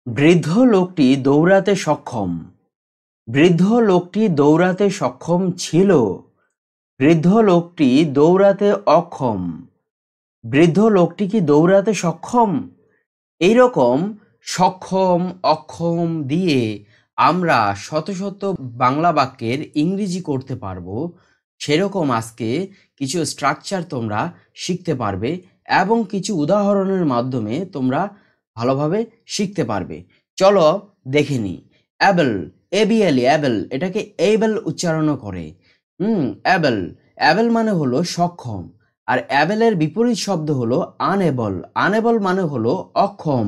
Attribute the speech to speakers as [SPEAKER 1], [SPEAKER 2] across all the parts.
[SPEAKER 1] বৃদ্ধ লোকটি দৌড়াতে সক্ষম। বৃদ্ধ লোকটি দৌড়াতে সক্ষম ছিল। বৃদ্ধ লোকটি দৌড়াতে অক্ষম। বৃদ্ধ লোকটি কি দৌড়াতে সক্ষম? এইরকম সক্ষম অক্ষম দিয়ে আমরা শত শত বাংলা বাক্যের ইংরেজি করতে পারবো। সেরকম আজকে কিছু স্ট্রাকচার তোমরা শিখতে পারবে এবং কিছু উদাহরণের মাধ্যমে তোমরা ভালোভাবে শিখতে পারবে। চলো দেখে নিই। অ্যাবল, ABLE, অ্যাবল, এটাকে এবল উচ্চারণ করে। অ্যাবল, অ্যাবল মানে হলো সক্ষম, আর অ্যাবেলের বিপরীত শব্দ হলো আনএবল। আনএবল মানে হলো অক্ষম।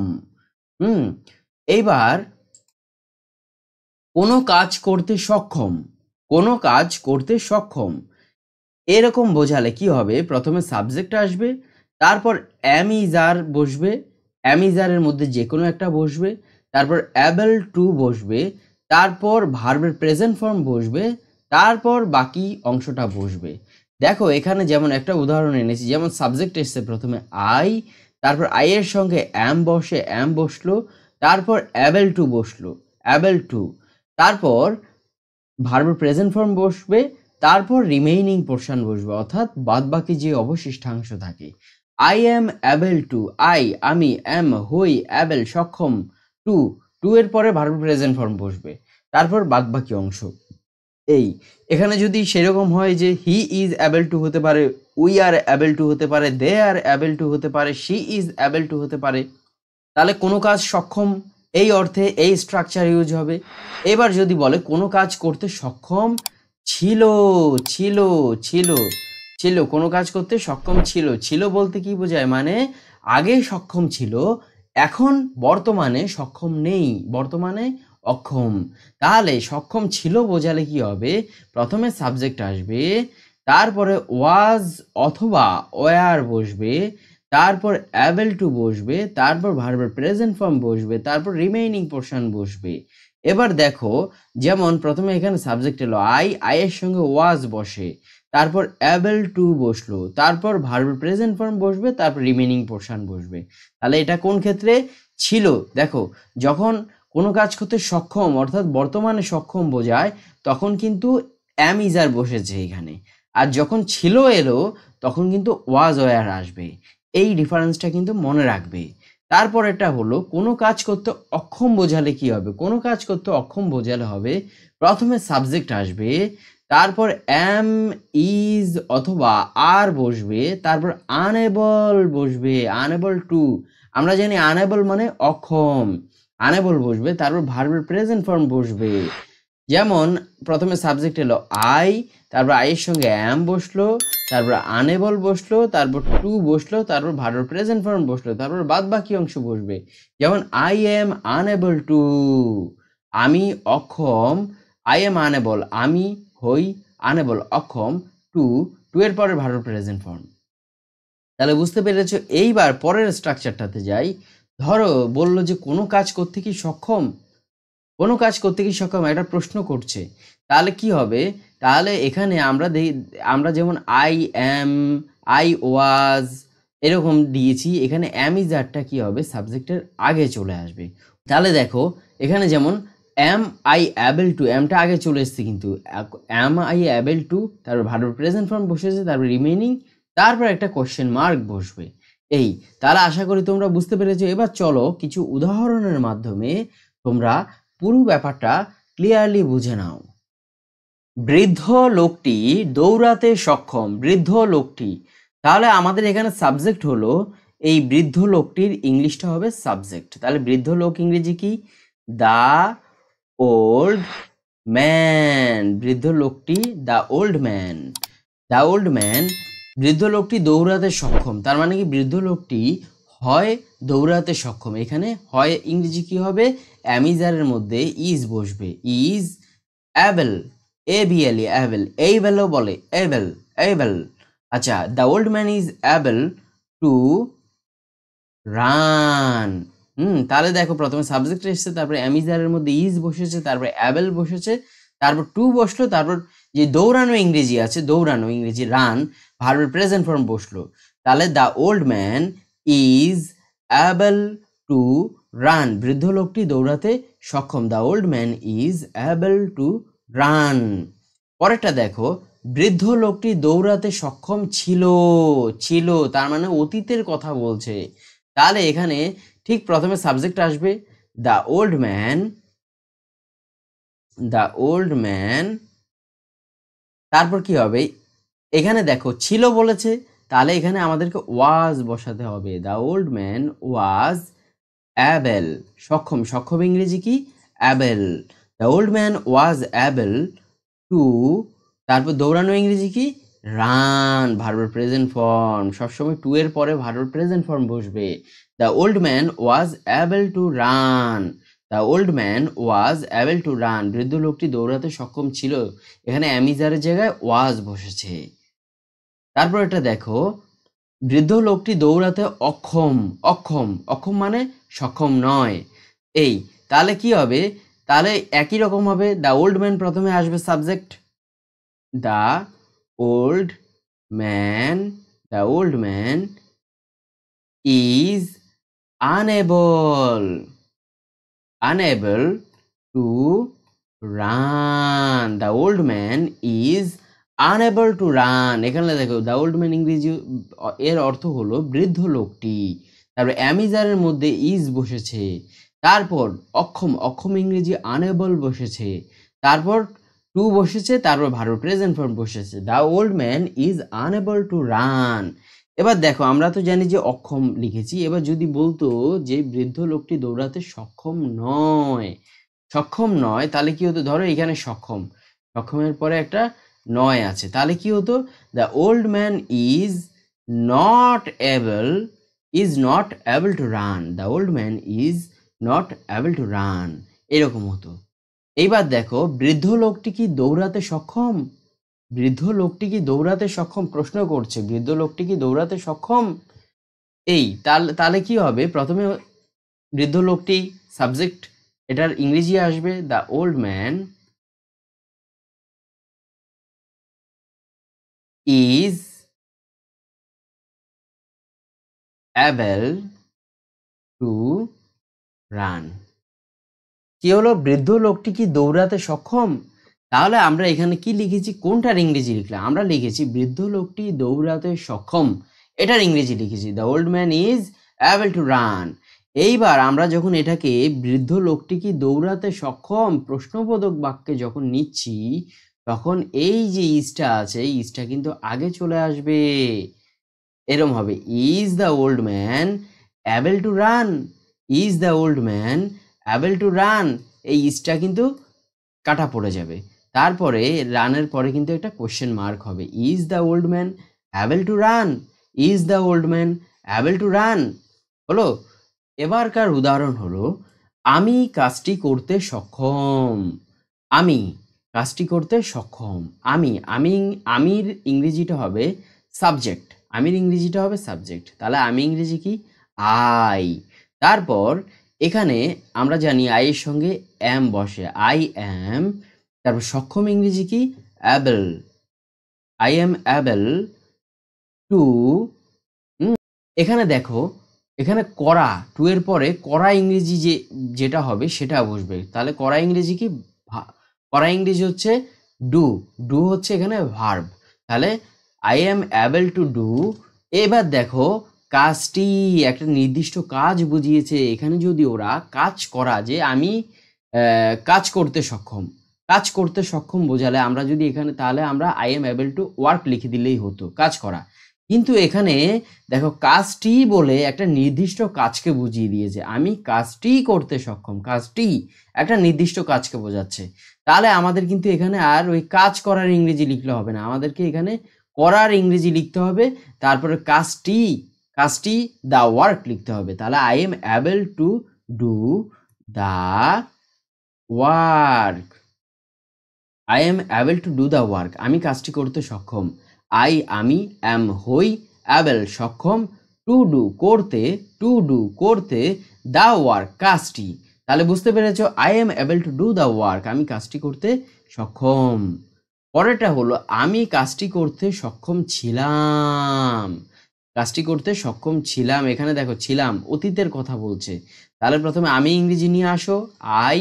[SPEAKER 1] এইবার কোনো কাজ করতে সক্ষম, কোনো কাজ করতে সক্ষম এরকম বোঝালে কি হবে? প্রথমে সাবজেক্ট আসবে, তারপর অ্যাম ইজ আর বসবে, অ্যাম ইজ আরের মধ্যে যে কোনো একটা বসবে, তারপর অ্যাবল টু বসবে, তারপর ভার্বের প্রেজেন্ট ফর্ম বসবে, তারপর বাকি অংশটা বসবে। দেখো এখানে যেমন একটা উদাহরণ এনেছি, যেমন সাবজেক্ট এসছে প্রথমে আই, তারপর আই এর সঙ্গে অ্যাম বসে, অ্যাম বসলো, তারপর অ্যাবল টু বসলো, অ্যাবল টু, তারপর ভার্বের প্রেজেন্ট ফর্ম বসবে, তারপর রিমেইনিং পোর্শন বসবে, অর্থাৎ বাদ বাকি যে অবশিষ্টাংশ থাকে। I am able two, I আমি, অ্যাম হই, অ্যাবল সক্ষম, টু, টু এর পরে ভার্ব প্রেজেন্ট ফর্ম বসবে, তারপর বাদ বাকি অংশ। এই এখানে যদি সেরকম হয় যে হি ইজ অ্যাবল টু হতে পারে, উই আর অ্যাবল টু হতে পারে, দে আর অ্যাবল টু হতে পারে, শি ইজ অ্যাবল টু হতে পারে, তাহলে কোনো কাজ সক্ষম এই অর্থে এই স্ট্রাকচার ইউজ হবে। এবার যদি বলে কোনো কাজ করতে সক্ষম ছিল, ছিল, ছিল, ছিল, কোনো কাজ করতে সক্ষম ছিল। ছিল বলতে কি বোঝায়? মানে আগে সক্ষম ছিল, এখন বর্তমানে সক্ষম নেই, বর্তমানে অক্ষম। তাহলে সক্ষম ছিল বোঝালে কি হবে? প্রথমে সাবজেক্ট আসবে, তারপরে ওয়াজ অথবা ওয়ার বসবে, তারপর অ্যাবল টু বসবে, তারপর ভার্বের প্রেজেন্ট ফর্ম বসবে, তারপর রিমেইনিং পোর্শন বসবে। এবার দেখো, যেমন প্রথমে এখানে সাবজেক্ট এলো আই, আই এর সঙ্গে ওয়াজ বসে, তারপর অ্যাবল টু বসলো, তারপর ভার্বের প্রেজেন্ট ফর্ম বসবে, তারপর রিমেইনিং পোর্শন বসবে। তাহলে এটা কোন ক্ষেত্রে ছিল? দেখো, যখন কোনো কাজ করতে সক্ষম অর্থাৎ বর্তমানে সক্ষম বোঝায়, তখন কিন্তু অ্যাম ইজ আর বসেছে এখানে, আর যখন ছিল এলো তখন কিন্তু ওয়াজ ওয়ার আসবে। এই ডিফারেন্সটা কিন্তু মনে রাখবে। তারপর এটা হলো কোনো কাজ করতে অক্ষম বোঝালে কি হবে? কোনো কাজ করতে অক্ষম বোঝালে হবে প্রথমে সাবজেক্ট আসবে, তারপর অ্যাম ইজ অথবা আর বসবে, তারপর আনএবল বসবে, আনএবল টু, আমরা জানি আনএবল মানে অক্ষম, আনএবল বসবে, তারপর ভার্বের প্রেজেন্ট ফর্ম বসবে। যেমন প্রথমে সাবজেক্ট এলো আই, তারপর আই এর সঙ্গে অ্যাম বসলো, তারপর আনএবল বসলো, তারপর টু বসলো, তারপর ভার্ব প্রেজেন্ট ফর্ম বসলো, তারপর বাদ বাকি অংশ বসবে। যেমন আই এম আনএবল টু, আমি অক্ষম, আই এম আনএবল আমি হই, আনএবল অক্ষম, টু, টু এর পরে ভার্ব প্রেজেন্ট ফর্ম। তাহলে বুঝতে পেরেছো? এইবার পরের স্ট্রাকচারটাতে যাই। ধরো বললো যে কোনো কাজ করতে কি সক্ষম, কোনো কাজ করতে কি সক্ষম, একটা প্রশ্ন করছে, তাহলে কি হবে? তাহলে এখানে আমরা যেমন আই অ্যাম, আই ওয়াজ এরকম দিয়েছি, এখানে অ্যাম ইজ আরটা কি হবে? সাবজেক্টের আগে চলে আসবে। তাহলে দেখো এখানে যেমন অ্যাম আই অ্যাবল টু, অ্যামটা আগে চলে এসছে, কিন্তু অ্যাম আই অ্যাবল টু, তারপর ভার্ব প্রেজেন্ট ফর্ম বসেছে, তারপর রিমেইনিং, তারপর একটা কোশ্চেন মার্ক বসবে। এই তাহলে আশা করি তোমরা বুঝতে পেরেছো। এবার চলো কিছু উদাহরণের মাধ্যমে তোমরা পুরো ব্যাপারটা ক্লিয়ারলি বুঝে নাও। বৃদ্ধ লোকটি দৌড়াতে সক্ষম। বৃদ্ধ লোকটি, তাহলে আমাদের এখানে সাবজেক্ট হলো, এই বৃদ্ধ লোকটির ইংলিশটা হবে সাবজেক্ট। তাহলে বৃদ্ধ লোক ইংরেজি কি? The old man. বৃদ্ধ লোকটি the old man, the old man. বৃদ্ধ লোকটি দৌড়াতে সক্ষম, তার মানে কি বৃদ্ধ লোকটি হয় দৌড়াতে সক্ষম, এখানে হয় ইংরেজি কি হবে? অ্যামিজারের মধ্যে ইজ বসবে, ইজ অ্যাবল, ABLE অ্যাবল, এইবেলও বলে অ্যাবল, অ্যাবল। আচ্ছা, the old man is able to run. তাহলে দেখো প্রথমে সাবজেক্ট এসেছে, তারপরে অ্যামিজারের মধ্যে ইজ বসেছে, তারপরে অ্যাবল বসেছে, তারপর টু বসলো, তারপর যে দৌড়ানো ইংরেজি আছে, দৌড়ানো ইংরেজি রান, ভার্বের প্রেজেন্ট ফর্ম বসলো। তাহলে the old man is able to run, বৃদ্ধ লোকটি দৌড়াতে সক্ষম। The old man is able to run. পরেরটা দেখো, বৃদ্ধ লোকটি দৌড়াতে সক্ষম ছিল। ছিল তার মানে অতীতের কথা বলছে। তাহলে এখানে ঠিক প্রথমে সাবজেক্ট আসবে the old man, the old man, তারপর কি হবে, এখানে দেখো ছিল বলেছে, তাহলে এখানে আমাদেরকে ওয়াজ বসাতে হবে। The old man was able, সক্ষম, সক্ষম ইংরেজি কি able. The old man was able to, তারপর দৌড়ানো ইংরেজি কি রান, ভার্বের প্রেজেন্ট ফর্ম, সবসময় টু এর পরে ভার্বের প্রেজেন্ট ফর্ম বসবে। The old man was able to run, the old man was able to run, বৃদ্ধ লোকটি দৌড়াতে সক্ষম ছিল। এখানে অ্যামিজারের জায়গায় ওয়াজ বসেছে। তারপর এটা দেখো, বৃদ্ধ লোকটি দৌড়াতে অক্ষম। অক্ষম, অক্ষম মানে সক্ষম নয়। এই তাহলে কি হবে, তাহলে একই রকম হবে, দ্য ওল্ড ম্যান প্রথমে আসবে subject, the old man, the old man is unable, unable to run, the old man is unable to run. এখানে দেখো দ্য ওল্ড ম্যান ইংরেজি এর অর্থ হলো বৃদ্ধ লোকটি, তারপর অ্যামিজারের মধ্যে ইজ বসেছে, তারপর অক্ষম, অক্ষম ইংরেজি আনএবল বসেছে, তারপর টু বসেছে, তারপর ভার্ব প্রেজেন্ট ফর্ম বসেছে। The old man is unable to run. এবার দেখো আমরা তো জানি যে অক্ষম লিখেছি, এবার যদি বলতো যে বৃদ্ধ লোকটি দৌড়াতে সক্ষম নয়, সক্ষম নয়, তাহলে কি হতো, ধরো এখানে সক্ষম, সক্ষমের পরে একটা নয় আছে, তাহলে কি হতো, the old man is not able, is not able to run, the old man is not able to run, এরকম হতো। এইবার দেখো, বৃদ্ধ লোকটি কি দৌড়াতে সক্ষম, বৃদ্ধ লোকটি কি দৌড়াতে সক্ষম, প্রশ্ন করছে বৃদ্ধ লোকটি কি দৌড়াতে সক্ষম। এই তাহলে কি হবে, প্রথমে বৃদ্ধ লোকটি সাবজেক্ট, এটার ইংরেজি আসবে the old man is able to run. কি হলো, বৃদ্ধ লোকটি কি দৌড়াতে সক্ষম। তাহলে আমরা এখানে কি লিখেছি, কোনটার ইংরেজি লিখলাম, আমরা লিখেছি বৃদ্ধ লোকটি দৌড়াতে সক্ষম, এটার ইংরেজি লিখেছি the old man is able to run. এইবার আমরা যখন এটাকে বৃদ্ধ লোকটি কি দৌড়াতে সক্ষম প্রশ্নবোধক বাক্যে যখন নিচ্ছি, তখন এই যে ইজটা আছে, ইজটা কিন্তু আগে চলে আসবে, এরম হবে, is the old man able to run, is the old man able to run, এই ইজটা কিন্তু কাটা পড়ে যাবে, তারপরে রানের পরে কিন্তু একটা কোশ্চেন মার্ক হবে, is the old man able to run, is the old man able to run. হলো, এবারকার উদাহরণ হলো, আমি কাজটি করতে সক্ষম, আমি কাজটি করতে সক্ষম, আমির ইংরেজিটা হবে সাবজেক্ট, আমির ইংরেজিটা হবে সাবজেক্ট, তাহলে আমি ইংরেজি কি আই। তারপর এখানে আমরা জানি আই এর সঙ্গে অ্যাম বসে, আই অ্যাম, তারপর সক্ষম ইংরেজি কি able, I am able two, এখানে দেখো, এখানে করা, টু এর পরে করা ইংরেজি যেটা হবে সেটা বসবে, তাহলে করা ইংরেজি কি, করা ইংরেজি হচ্ছে ডু, ডু হচ্ছে এখানে ভার্ব, তাহলে I am able to do. এবার দেখো কাজটি একটা নির্দিষ্ট কাজ বুঝিয়েছে, এখানে যদি ওরা কাজ করা, যে আমি কাজ করতে সক্ষম, কাজ করতে সক্ষম বোঝালে আমরা যদি এখানে, তাহলে আমরা I am able to work লিখে দিলেই হতো, কাজ করা। কিন্তু এখানে দেখো কাজটি বলে একটা নির্দিষ্ট কাজকে বুঝিয়ে দিয়েছে, আমি কাজটি করতে সক্ষম, কাজটি একটা নির্দিষ্ট কাজকে বোঝাচ্ছে, তাহলে আমাদের কিন্তু এখানে আর ওই কাজ করার ইংরেজি লিখলে হবে না, আমাদেরকে এখানে করার ইংরেজি লিখতে হবে, তারপরে কাজটি, কাজটি দ্য ওয়ার্ক লিখতে হবে, তাহলে I am able to do the work, I am able to do the work, আমি কাজটি করতে সক্ষম, আমি অ্যাম হই, অ্যাবল সক্ষম, টু ডু করতে, টু ডু করতে, দ্য ওয়ার্ক কাজটি, তাহলে বুঝতে পেরেছো, I am able to do the work, আমি কাজটি করতে সক্ষম। পরেরটা হলো, আমি কাজটি করতে সক্ষম ছিলাম, কাজটি করতে সক্ষম ছিলাম, এখানে দেখো ছিলাম অতীতের কথা বলছে, তাহলে প্রথমে আমি ইংরেজি নিয়ে আসো, আই,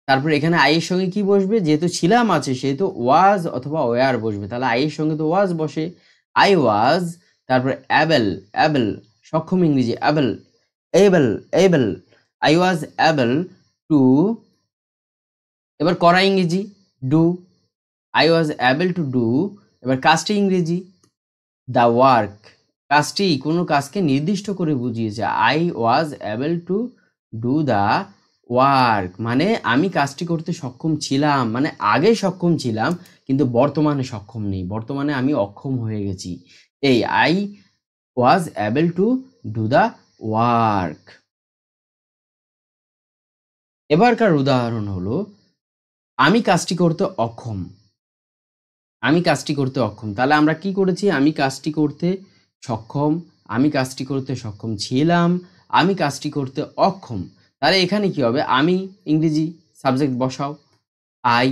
[SPEAKER 1] তারপর এখানে আই এর সঙ্গে কি বসবে, যেহেতু ছিলাম আছে সেহেতু ওয়াজ অথবা ওয়ার বসবে, তাহলে আই এর সঙ্গে তো ওয়াজ বসে, আই ওয়াজ, তারপর অ্যাবেল, অ্যাবেল সক্ষম ইংরেজি able, able, able, I was able to, এবার করা ইংরেজি do, I was able to do, এবার কাজটি ইংরেজি দ্য ওয়ার্ক, কাজটি কোনো কাজকে নির্দিষ্ট করে বুঝিয়েছে, I was able to do the work, মানে আমি কাজটি করতে সক্ষম ছিলাম, মানে আগে সক্ষম ছিলাম কিন্তু বর্তমানে সক্ষম নেই, বর্তমানে আমি অক্ষম হয়ে গেছি, এই I was able to do the work. এবারকার উদাহরণ হলো আমি কাজটি করতে অক্ষম, আমি কাজটি করতে অক্ষম, তাহলে আমরা কি করেছি, আমি কাজটি করতে সক্ষম, আমি কাজটি করতে সক্ষম ছিলাম, আমি কাজটি করতে অক্ষম, তাহলে এখানে কি হবে, আমি ইংরেজি সাবজেক্ট বসাও আই,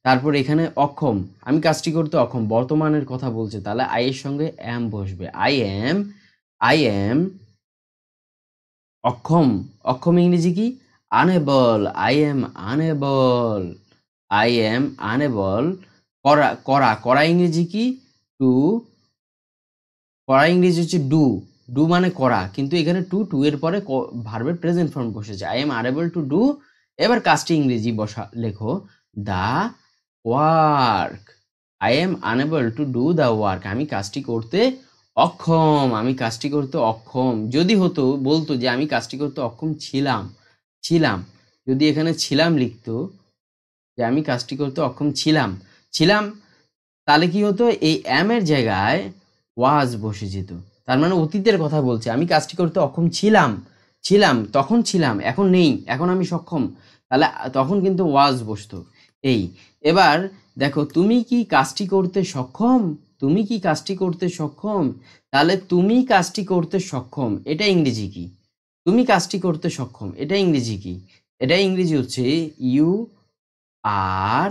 [SPEAKER 1] তারপর এখানে অক্ষম, আমি কাজটি করতে অক্ষম, বর্তমানের কথা বলছে, তাহলে আই এর সঙ্গে এম বসবে, আই এম অক্ষম, অক্ষম ইংরেজি কি unable, I am unable, I am unable, করা, করা, করা ইংরেজি কি টু, করা ইংরেজি হচ্ছে ডু, ডু মানে করা, কিন্তু এখানে টু এর পরে ভার্বের প্রেজেন্ট ফর্ম বসেছে, I am unable to do, এবার কাজটি ইংরেজি বসা লেখো the work, I am unable to do the work, আমি কাজটি করতে অক্ষম, আমি কাজটি করতে অক্ষম, যদি হতো বলতো যে আমি কাজটি করতে অক্ষম ছিলাম, ছিলাম, যদি এখানে ছিলাম লিখতো যে আমি কাজটি করতে অক্ষম ছিলাম, ছিলাম, তাহলে কি হতো, এই এম এর জায়গায় ওয়াজ বসে যেত, তার মানে অতীতের কথা বলছে, আমি কাজটি করতে অক্ষম ছিলাম, ছিলাম তখন ছিলাম, এখন নেই, এখন আমি সক্ষম, তাহলে তখন কিন্তু ওয়াজ বসতো, এই, এবার দেখো তুমি কি কাজটি করতে সক্ষম, তুমি কি কাজটি করতে সক্ষম, তাহলে তুমি কাজটি করতে সক্ষম এটা ইংরেজি কি, তুমি কাজটি করতে সক্ষম এটা ইংরেজি কি, এটা ইংরেজি হচ্ছে you are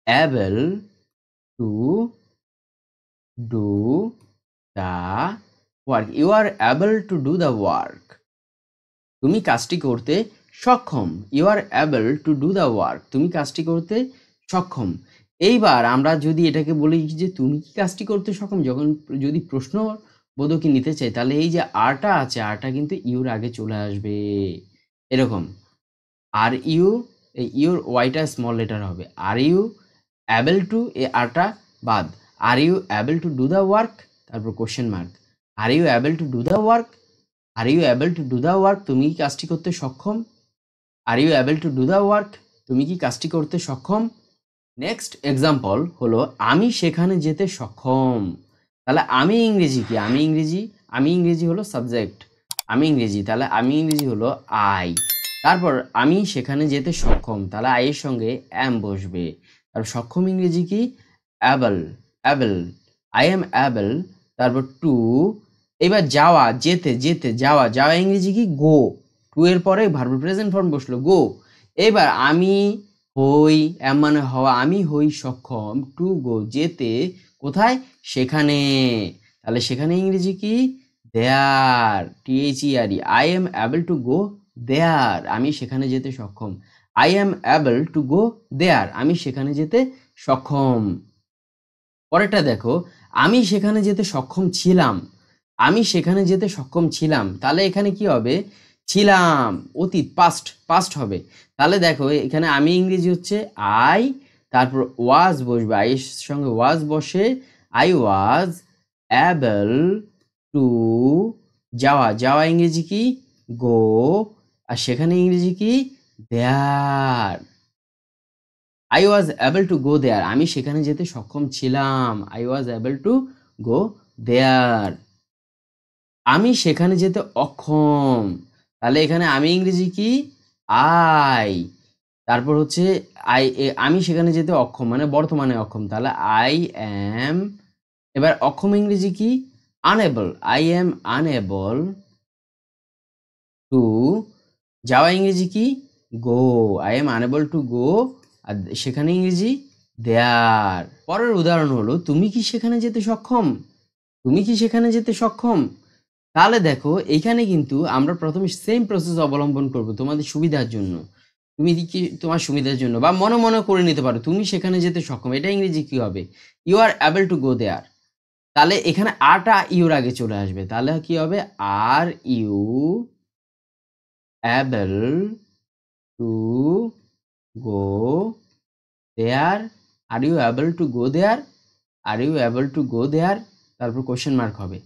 [SPEAKER 1] able to do the work, you are able to do the work, তুমি কাজটি করতে সক্ষম, you are able to do the work, তুমি কাজটি করতে সক্ষম। এইবার আমরা যদি এটাকে বলি যে তুমি কি কাজটি করতে সক্ষম, যখন যদি প্রশ্ন বোধকে নিতে চাই তাহলে এই যে আরটা আছে, আরটা কিন্তু ইউর আগে চলে আসবে, এরকম আর ইউ, এই ইউর ওয়াইটা স্মল লেটার হবে, আর ইউ অ্যাবল টু, এ আরটা বাদ, are you able to do the work, তারপর question mark, are you able to do the work, are you able to do the work, তুমি কি কাজটি করতে সক্ষম, are you able to do the work, তুমি কি কাজটি করতে সক্ষম। নেক্সট এক্সাম্পল হলো আমি সেখানে যেতে সক্ষম, তাহলে আমি ইংরেজি কি, আমি ইংরেজি হলো সাবজেক্ট, আমি ইংরেজি, তাহলে আমি ইংরেজি হলো আই, তারপর আমি সেখানে যেতে সক্ষম, তাহলে আই এর সঙ্গে অ্যাম বসবে, আর সক্ষম ইংরেজি কি able, able, I am able, তারপর টু, এবার যাওয়া, যেতে, যাওয়া, যাওয়া ইংরেজি কি গো, টু এর পরে ভার্ব প্রেজেন্ট ফর্ম বসলো গো, এবার আমি হই, এম মানে হওয়া, আমি হই সক্ষম টু গো, যেতে, কোথায়, সেখানে, তাহলে সেখানে ইংরেজি কি there, THERE, I am able to go there, আমি সেখানে যেতে সক্ষম, I am able to go there, আমি সেখানে যেতে সক্ষম। পরেরটা দেখো, আমি সেখানে যেতে সক্ষম ছিলাম, আমি সেখানে যেতে সক্ষম ছিলাম, তাহলে এখানে কি হবে, ছিলাম অতীত, পাস্ট হবে, তাহলে দেখো এখানে আমি ইংরেজি হচ্ছে আই, তারপর ওয়াজ বসবে, আই এর সঙ্গে ওয়াজ বসে, আই ওয়াজ অ্যাবল টু, যাওয়া, যাওয়া ইংরেজি কি গো, আর সেখানে ইংরেজি কি there, I was able to go there, আমি সেখানে যেতে সক্ষম ছিলাম, I was able to go there, আমি সেখানে যেতে অক্ষম, তাহলে এখানে আমি ইংরেজি কি আই, তারপর হচ্ছে আমি সেখানে যেতে অক্ষম মানে বর্তমানে অক্ষম, তাহলে আই এম, এবার অক্ষম ইংরেজি কি unable, I am unable to, যাওয়া ইংরেজি কি go, I am unable to go, আর সেখানে ইংরেজি দেয়ার। পরের উদাহরণ হলো তুমি কি সেখানে যেতে সক্ষম, তুমি কি সেখানে যেতে সক্ষম, তাহলে দেখো এখানে কিন্তু আমরা প্রথমে সেম প্রসেস অবলম্বন করব তোমাদের সুবিধার জন্য, তুমি কি তোমার সুবিধার জন্য বা মনে মনে করে নিতে পারো তুমি সেখানে যেতে সক্ষম। এটা ইংরেজি কি হবে? You are able to go there. তাহলে এখানে আরটা ইউর আগে চলে আসবে, তাহলে কি হবে? Are you able to go there, are you able to go there, are you able to go there, তারপর কোশ্চেন মার্ক হবে,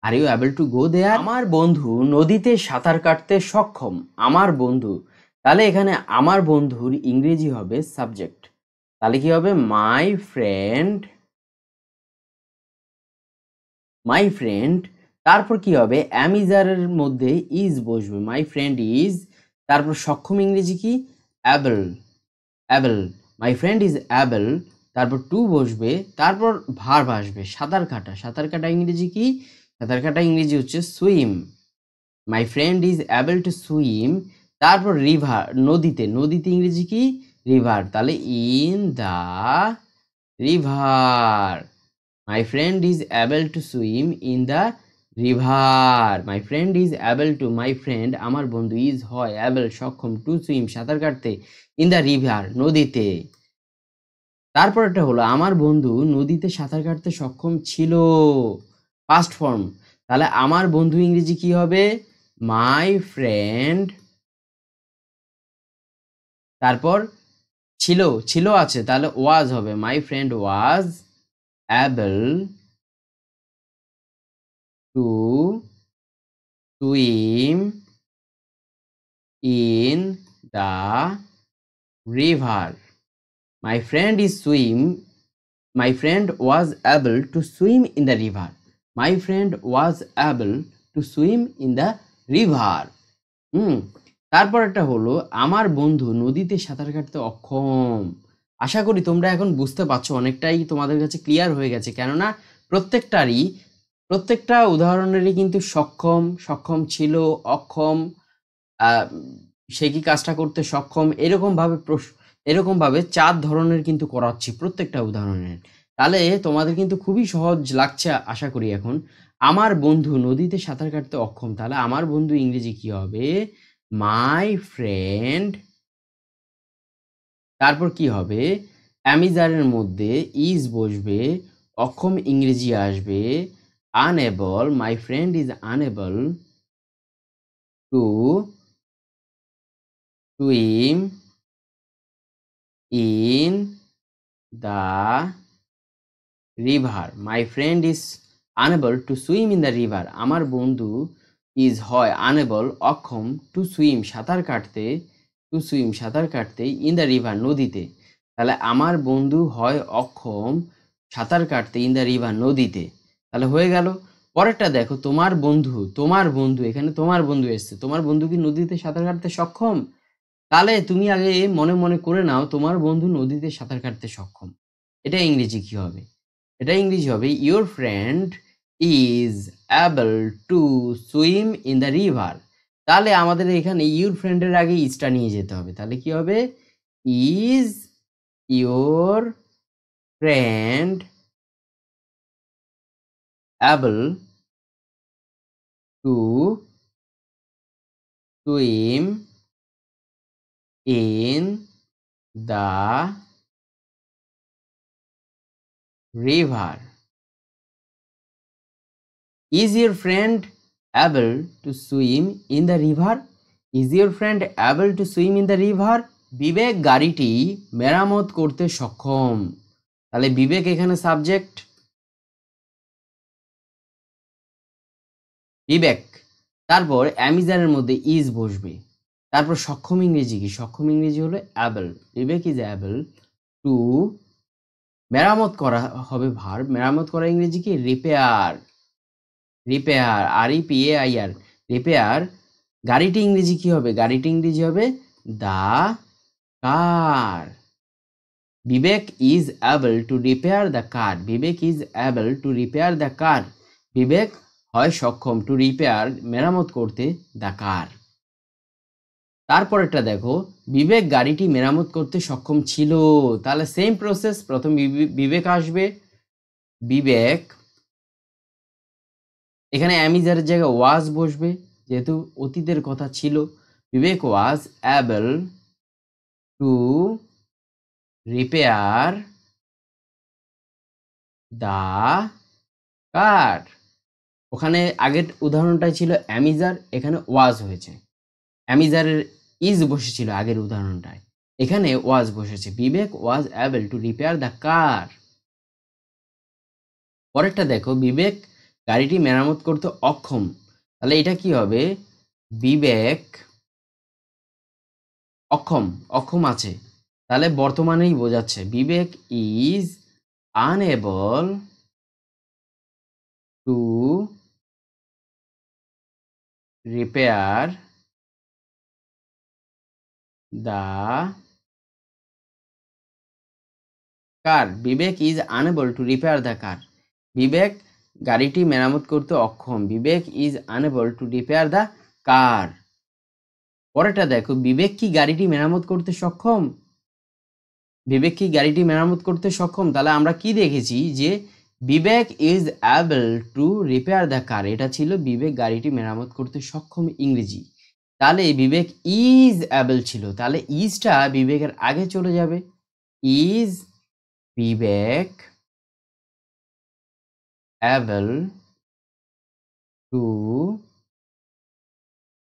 [SPEAKER 1] are you able to go there. আমার বন্ধু নদীতে সাঁতার কাটতে সক্ষম। আমার বন্ধু, তাহলে এখানে আমার বন্ধুর ইংরেজি হবে সাবজেক্ট, তাহলে কি হবে? My friend, my friend. তারপর কি হবে? অ্যামিজারের মধ্যে ইজ বসবে, মাই ফ্রেন্ড ইজ, তারপর সক্ষম ইংরেজি কি? Able, able, my friend is able, তারপর টু বসবে, তারপর ভার্ব আসবে সাঁতার কাটা। সাঁতার কাটা ইংরেজি কি? সাঁতার কাটা ইংরেজি হচ্ছে swim, my friend is able to swim. তারপর রিভার, নদীতে, নদীতে ইংরেজি কি? রিভার, তাহলে in the river, my friend is able to swim in the river, my friend is able two, my friend আমার বন্ধু, ইজ হয়, অ্যাবল সক্ষম, টু সুইম সাঁতার কাটতে, ইন দ্য রিভার নদীতে। তারপর একটা হলো আমার বন্ধু নদীতে সাঁতার কাটতে সক্ষম ছিল, পাস্ট ফর্ম, তাহলে আমার বন্ধু ইংরেজি কি হবে? মাই ফ্রেন্ড, তারপর ছিল, ছিল আছে তাহলে ওয়াজ হবে, my friend was able to swim in the river, my friend is swim, my friend was able to swim in the river, my friend was able to swim in the river. তারপর একটা হলো আমার বন্ধু নদীতে সাঁতার কাটতে অক্ষম। আশা করি তোমরা এখন বুঝতে পারছো, অনেকটাই তোমাদের কাছে ক্লিয়ার হয়ে গেছে, কেননা প্রত্যেকটা উদাহরণেরই কিন্তু সক্ষম, সক্ষম ছিল, অক্ষম, সে কি কাজটা করতে সক্ষম, এরকম ভাবে 4 ধরনের কিন্তু করাচ্ছি প্রত্যেকটা উদাহরণের। তাহলে তোমাদের কিন্তু খুবই সহজ লাগছে আশা করি এখন। আমার বন্ধু নদীতে সাঁতার কাটতে অক্ষম, তাহলে আমার বন্ধু ইংরেজি কি হবে? মাই ফ্রেন্ড, তারপর কি হবে? অ্যামিজারের মধ্যে ইজ বসবে, অক্ষম ইংরেজি আসবে unable, my friend is unable to swim in the river, my friend is unable to swim in the river, আমার বন্ধু ইজ হয় আনএবল অক্ষম, টু সুইম সাঁতার কাটতে, টু সুইম সাঁতার কাটতে, ইন দ্য রিভার নদীতে, তাহলে আমার বন্ধু হয় অক্ষম সাঁতার কাটতে ইন দ্য রিভার নদীতে, তাহলে হয়ে গেল। পরেরটা দেখো, তোমার বন্ধু, তোমার বন্ধু, এখানে তোমার বন্ধু এসছে, তোমার বন্ধু কি নদীতে সাঁতার কাটতে সক্ষম? তাহলে তুমি আগে মনে মনে করে নাও তোমার বন্ধু নদীতে সাঁতার কাটতে সক্ষম, এটা ইংরেজি কি হবে? এটা ইংরেজি হবে your friend is able to swim in the river. তাহলে আমাদের এখানে ইউর ফ্রেন্ডের আগে ইজটা নিয়ে যেতে হবে, তাহলে কি হবে? Is your friend able to swim in the river, is your friend able to swim in the river? Is your friend able to swim in the river? বিবেক গাড়িটি মেরামত করতে সক্ষম, তাহলে বিবেক এখানে সাবজেক্ট, বিবেক, তারপর অ্যামিজারের মধ্যে ইজ বসবে, তারপর সক্ষম ইংরেজি কি? সক্ষম ইংরেজি হলো able, Vivek is able to, মেরামত করা হবে ভার্ব, মেরামত করা ইংরেজি কি? Repair, repair, REPAIR, repair. গাড়িটি ইংরেজি কি হবে? গাড়িটি ইংরেজি হবে the car, Vivek is able to repair the car, Vivek is able to repair the car, Vivek হয় সক্ষম টু রিপেয়ার মেরামত করতে দ্য কার। তারপরেরটা দেখো, বিবেক গাড়িটি মেরামত করতে সক্ষম ছিল, তাহলে সেম প্রসেস, প্রথম বিবেক আসবে, বিবেক এখানে অ্যামিজারের জায়গায় ওয়াজ বসবে, যেহেতু অতীতের কথা ছিল। Vivek was able to repair the car. ওখানে আগের উদাহরণটাই ছিল অ্যামিজার, এখানে ওয়াজ হয়েছে। অ্যামিজারের ইজ বসেছিল আগের উদাহরণটায়, এখানে ওয়াজ বসেছে। Vivek was able to repair the car. পরেরটা দেখো, বিবেক গাড়িটি মেরামত করতে অক্ষম। তাহলে এটা কি হবে? বিবেক অক্ষম, অক্ষম আছে, তাহলে বর্তমানেই বোঝাচ্ছে। Vivek is unable to repair the car. Vivek is unable to repair the car. Vivek গাড়িটি মেরামত করতে অক্ষম। Vivek is unable to repair the car. পরেরটা দেখো, বিবেক কি গাড়িটি মেরামত করতে সক্ষম? বিবেক কি গাড়িটি মেরামত করতে সক্ষম? তাহলে আমরা কি দেখেছি যে Vivek is able to repair the car, এটা ছিল বিবেক গাড়িটি মেরামত করতে সক্ষম ইংরেজি। তাহলে বিবেক ইজ অ্যাবল ছিল, তাহলে ইজটা বিবেকের আগে চলে যাবে। Is Vivek able to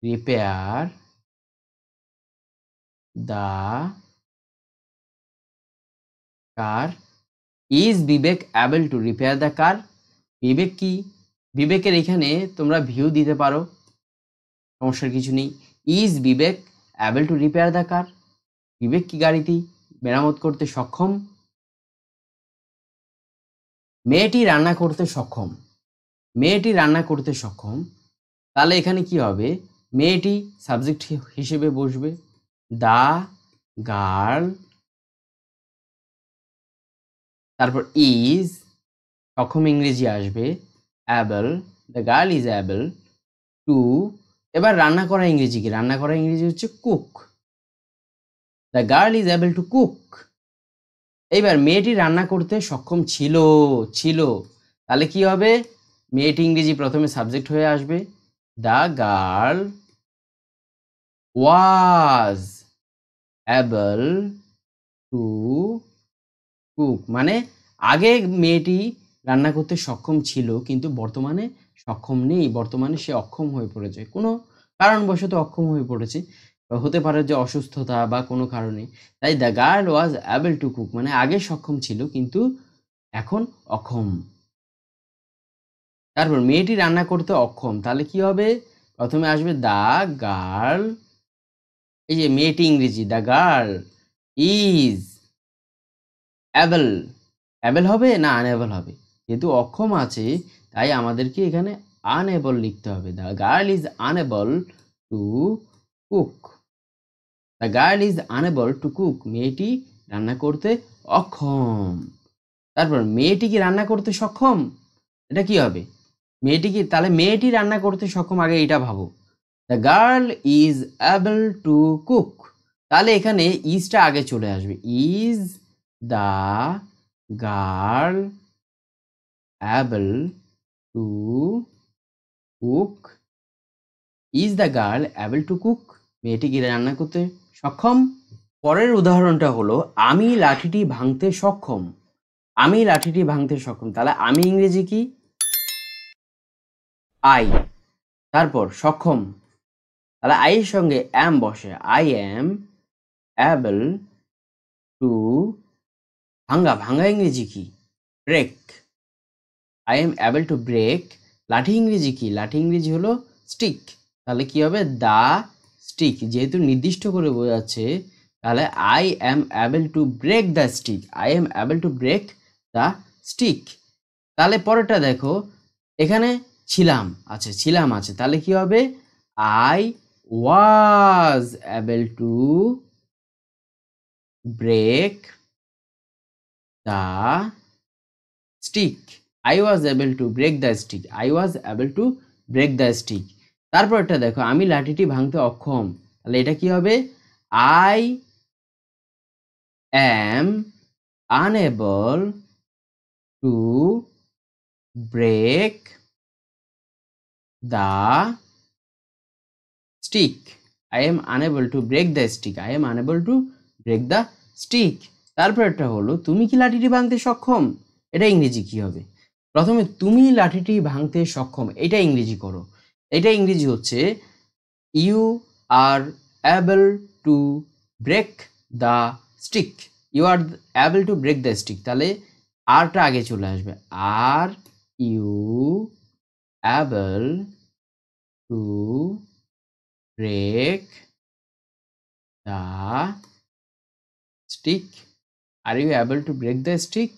[SPEAKER 1] repair the car. Is Vivek able to repair the car. Vivek কি? বিবেকের এখানে তোমরা ভিউ দিতে পারো, সমস্যার কিছু নেই। Is Vivek able to repair the car. Vivek কি গাড়িটি মেরামত করতে সক্ষম? মেয়েটি রান্না করতে সক্ষম। মেয়েটি রান্না করতে সক্ষম, তাহলে এখানে কি হবে? মেয়েটি সাবজেক্ট হিসেবে বসবে। দ্য গার্ল, তারপর ইজ, সক্ষম ইংরেজি আসবে able. The girl is able two, এবার রান্না করা ইংরেজি কি? রান্না করা ইংরেজি হচ্ছে cook. The girl is able to cook. এইবার মেয়েটি রান্না করতে সক্ষম ছিল, ছিল, তাহলে কি হবে? মেয়েটি ইংরেজি প্রথমে সাবজেক্ট হয়ে আসবে। The girl was able to cook, মানে আগে মেয়েটি রান্না করতে সক্ষম ছিল, কিন্তু বর্তমানে সক্ষম নেই, বর্তমানে সে অক্ষম হয়ে পড়েছে, কোনো কারণবশত অক্ষম হয়ে পড়েছে। হতে পারে যে অসুস্থতা বা কোনো কারণে। তাই the girl was able to cook, মানে আগে সক্ষম ছিল কিন্তু এখন অক্ষম। তারপর মেয়েটি রান্না করতে অক্ষম, তাহলে কি হবে? প্রথমে আসবে দ্য গার্ল, এই যে মেয়েটি ইংরেজি, the girl is able. Able হবে না আনএবল হবে? যেহেতু অক্ষম আছে তাই আমাদেরকে এখানে আনএবল লিখতে হবে। The girl is unable to cook. The girl is unable to cook, মেয়েটি রান্না করতে অক্ষম। তারপর মেয়েটি কি রান্না করতে সক্ষম? এটা কি হবে? মেয়েটি কি, তাহলে মেয়েটি রান্না করতে সক্ষম, আগে এটা ভাবো। The girl is able to cook, তাহলে এখানে ইজটা আগে চলে আসবে। Is the girl able to cook. Is the girl able to cook, মেয়েটি কি রান্না করতে সক্ষম? পরের উদাহরণটা হলো, আমি লাঠিটি ভাঙতে সক্ষম। আমি লাঠিটি ভাঙতে সক্ষম, তাহলে আমি ইংরেজি কি? আই। তারপর সক্ষম, তাহলে আই এর সঙ্গে অ্যাম বসে। আই অ্যাম অ্যাবল টু, ভাঙ্গা, ভাঙ্গা ইংরেজি কি? Break. I am able to break. লাঠি ইংরেজি কি? লাঠি ইংরেজি হলো স্টিক, তাহলে কি হবে? দা স্টিক, যেহেতু নির্দিষ্ট করে বোঝাচ্ছে তাহলে I am able to break the stick. I am able to break the stick. তাহলে পরেরটা দেখো, এখানে ছিলাম আছে, ছিলাম আছে, তাহলে কি হবে? I was able to break the stick. I was able to break the stick. I was able to break the stick. তারপর এটা দেখো, আমি লাঠিটি ভাঙতে অক্ষম, তাহলে এটা কি হবে? I am unable to break the stick. I am unable to break the stick. I am unable to break the stick. তারপর একটা হলো তুমি কি লাঠিটি ভাঙতে সক্ষম, এটা ইংরেজি কি হবে? প্রথমে তুমি লাঠিটি ভাঙতে সক্ষম এটা ইংরেজি করো। এটা ইংরেজি হচ্ছে you are able to break the stick. You are able to break the stick, তাহলে আরটা আগে চলে আসবে। Are you able to break the stick. Are you able to break the stick,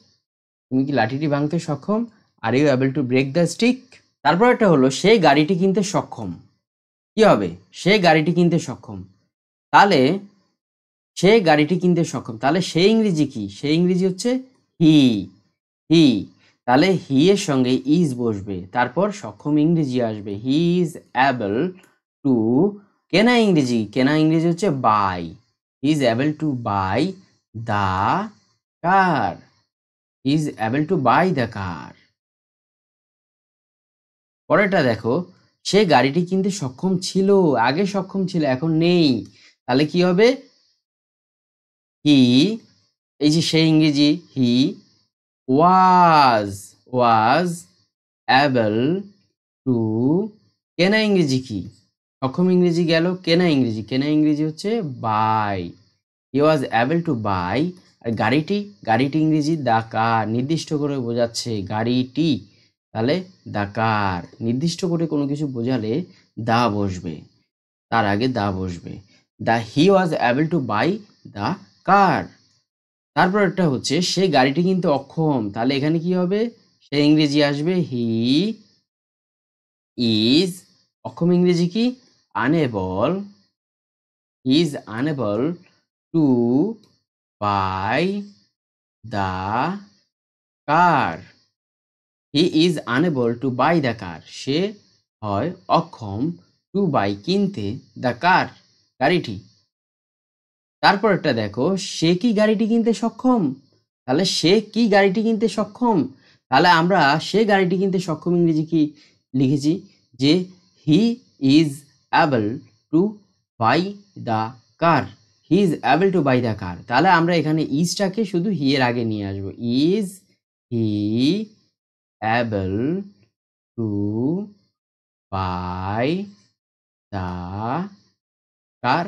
[SPEAKER 1] তুমি কি লাঠিটি ভাঙতে সক্ষম? Are you able to break the stick. তারপর একটা হলো সে গাড়িটি কিনতে সক্ষম, কি হবে? সে গাড়িটি কিনতে সক্ষম, তাহলে সে গাড়িটি কিনতে সক্ষম, তাহলে সে ইংরেজি কি? সে ইংরেজি হচ্ছে হি। হি, তাহলে হি এর সঙ্গে ইজ বসবে, তারপর সক্ষম ইংরেজি আসবে। হি ইজ অ্যাবল টু, কেনা ইংরেজি, কেনা ইংরেজি হচ্ছে buy. He is able to buy the car. He is able to buy the car. পরেরটা দেখো, সে গাড়িটি কিনতে সক্ষম ছিল, আগে সক্ষম ছিল এখন নেই, তাহলে কি হবে? হি, এই যে সেই ইংরেজি হি ওয়াজ অ্যাবল টু, কেনা ইংরেজি কি? সক্ষম ইংরেজি গেল, কেনা ইংরেজি, কেনা ইংরেজি হচ্ছে buy. He was able to buy. আর গাড়িটি, গাড়িটি ইংরেজি দ্য কার, নির্দিষ্ট করে বোঝাচ্ছে গাড়িটি, তাহলে দ্য কার। নির্দিষ্ট করে কোনো কিছু বোঝালে দা বসবে, তার আগে দা বসবে। The he was able to buy the car. তারপর একটা হচ্ছে সে গাড়িটি কিন্তু অক্ষম, তাহলে এখানে কি হবে? সে ইংরেজি আসবে হি ইজ, অক্ষম ইংরেজি কি? Unable. He is unable to buy the car. He is unable to buy the car, সে হয় অক্ষম টু বাই কিনতে দ্য কার, গাড়িটি। তারপর একটা দেখো সে কি গাড়িটি কিনতে সক্ষম, তাহলে সে কি গাড়িটি কিনতে সক্ষম, তাহলে আমরা সে গাড়িটি কিনতে সক্ষম ইংরেজি কি লিখেছি? যে he is able to buy the car. He is able to buy the car, তাহলে আমরা এখানে ইজটাকে শুধু হি এর আগে নিয়ে আসবো। Is he able to buy the car.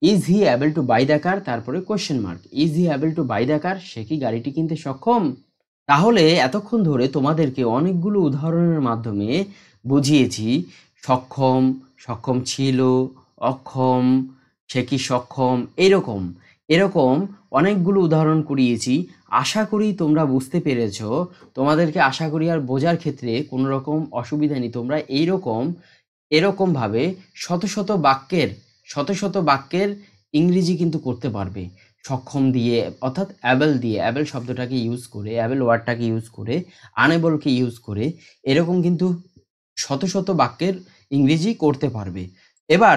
[SPEAKER 1] Is he able to buy the car, তারপরে question mark. Is he able to buy the car, সে কি গাড়িটি কিনতে সক্ষম? তাহলে এতক্ষণ ধরে তোমাদেরকে অনেকগুলো উদাহরণের মাধ্যমে বুঝিয়েছি সক্ষম, সক্ষম ছিল, অক্ষম, সে কি সক্ষম, এরকম এরকম অনেকগুলো উদাহরণ করিয়েছি। আশা করি তোমরা বুঝতে পেরেছো। তোমাদেরকে আশা করি আর বোঝার ক্ষেত্রে কোনো রকম অসুবিধা নেই। তোমরা এরকমভাবে শত শত বাক্যের ইংরেজি কিন্তু করতে পারবে সক্ষম দিয়ে, অর্থাৎ অ্যাবল দিয়ে, অ্যাবল শব্দটাকে ইউজ করে, অ্যাবল ওয়ার্ডটাকে ইউজ করে, আনএবলকে ইউজ করে, এরকম কিন্তু শত বাক্যের ইংরেজি করতে পারবে। এবার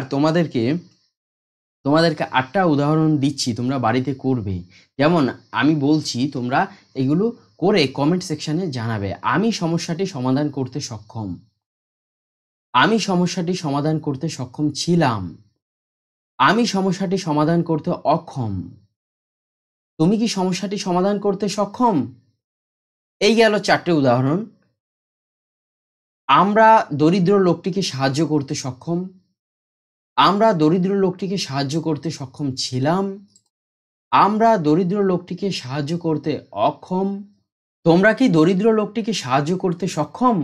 [SPEAKER 1] তোমাদেরকে 8টা উদাহরণ দিচ্ছি, তোমরা বাড়িতে করবে। যেমন আমি বলছি, তোমরা এগুলো করে কমেন্ট সেকশনে জানাবে। আমি সমস্যাটি সমাধান করতে সক্ষম, আমি সমস্যাটি সমাধান করতে সক্ষম ছিলাম, আমি সমস্যাটি সমাধান করতে অক্ষম, তুমি কি সমস্যাটি সমাধান করতে সক্ষম? এই গেল 4টে উদাহরণ। আমরা দরিদ্র লোকটিকে সাহায্য করতে সক্ষম, আমরা দরিদ্র লোকটিকে সাহায্য করতে সক্ষম ছিলাম, আমরা দরিদ্র লোকটিকে সাহায্য করতে অক্ষম, তোমরা কি দরিদ্র লোকটিকে সাহায্য করতে সক্ষম?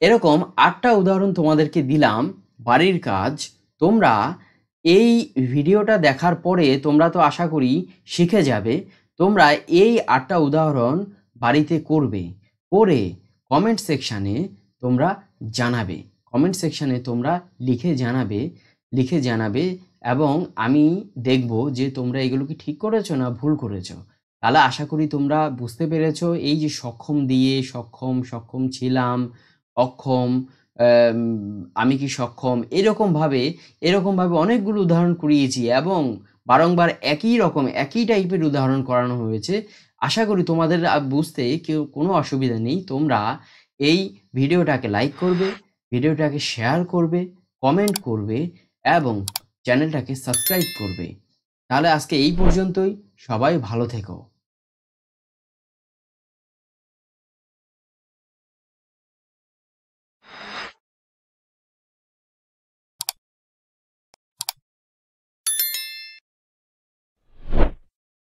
[SPEAKER 1] এরকম 8টা উদাহরণ তোমাদেরকে দিলাম বাড়ির কাজ। তোমরা এই ভিডিওটা দেখার পরে তোমরা তো আশা করি শিখে যাবে। তোমরা এই 8টা উদাহরণ বাড়িতে করবে, করে কমেন্ট সেকশানে তোমরা জানাবে। কমেন্ট সেকশানে তোমরা লিখে জানাবে এবং আমি দেখব যে তোমরা এগুলো কি ঠিক করেছো না ভুল করেছো। তাহলে আশা করি তোমরা বুঝতে পেরেছো। এই যে সক্ষম দিয়ে সক্ষম ছিলাম, অক্ষম, আমি কি সক্ষম, এরকমভাবে অনেকগুলো উদাহরণ করিয়েছি এবং বারংবার একই টাইপের উদাহরণ করানো হয়েছে। আশা করি তোমাদের বুঝতে কোনো অসুবিধা নেই। তোমরা এই ভিডিওটাকে লাইক করবে, ভিডিওটাকে শেয়ার করবে, কমেন্ট করবে এবং চ্যানেলটাকে সাবস্ক্রাইব করবে। তাহলে আজকে এই পর্যন্তই। সবাই ভালো থেকো।